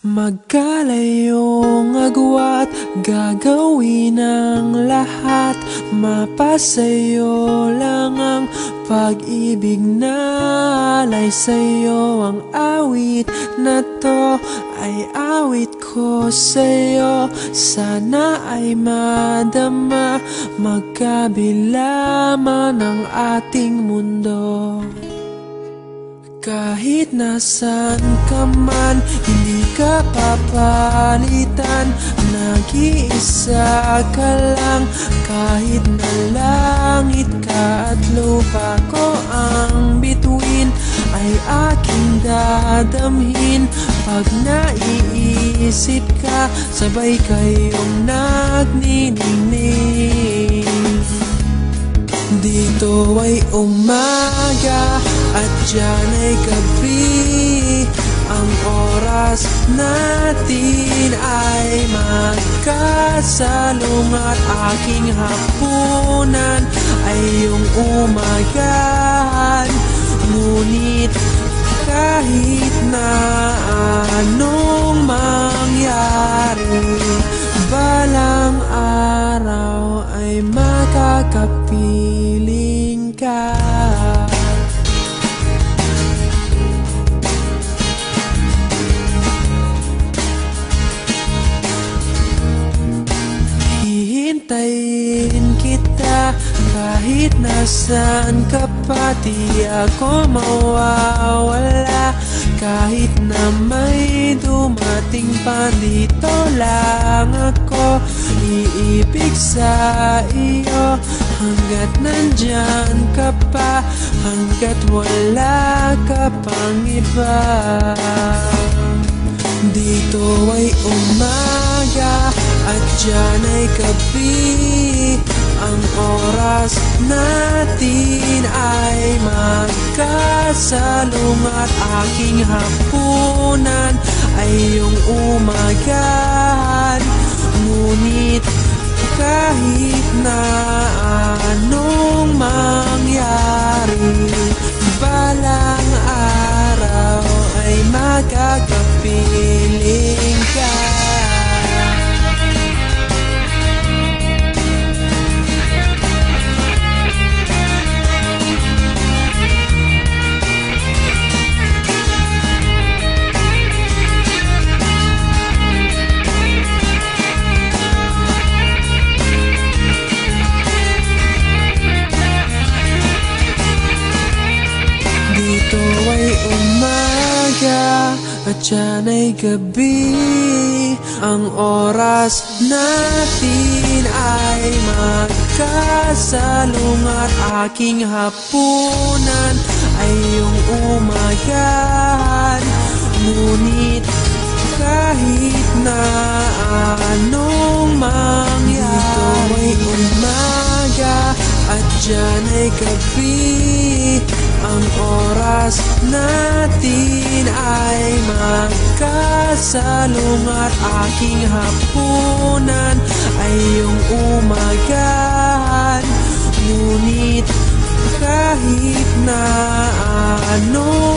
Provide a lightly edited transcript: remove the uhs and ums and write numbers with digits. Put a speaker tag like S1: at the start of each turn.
S1: Magkalayong agwat, gagawin ang lahat. Mapasayo lang ang pag-ibig na alay sa'yo. Ang awit na to ay awit ko sa'yo. Sana ay madama, magkabila man ang ating mundo. Kahit nasan ka man, hindi ka papalitan. Nag-iisa ka lang, kahit na langit ka at lupa ko ang bituin, ay aking dadamhin. Pag naiisip ka, sabay kayong nagniningning. Dito ay umaga at diyan ay gabi. Ang oras natin ay magkasalungat. Aking hapunan ay iyong umagahan. Ngunit kahit na anong mangyari, balang araw ay makakapiling ka. Hihintayin kita kahit nasaan ka pa. Di ako mawawala kahit na may dumating pa. Dito lang ako iibig sa iyo hanggat nandyan ka pa, hanggat wala ka pang iba. Dito ay umaga at diyan ay gabi. Ang oras natin ay magkasalungat. Aking hapunan ay iyong umagahan. Ngunit kahit na anong mangyari, balang araw ay magkakapiling ka. Dito ay umaga at diyan ay gabi. Ang oras natin ay magkasalungat. Aking hapunan ay iyong umagahan. Ngunit kahit na anong mangyari, dito ay umaga at diyan ay gabi. Ang oras natin ay magkasalungat. Aking hapunan ay iyong umagahan. Ngunit kahit na ano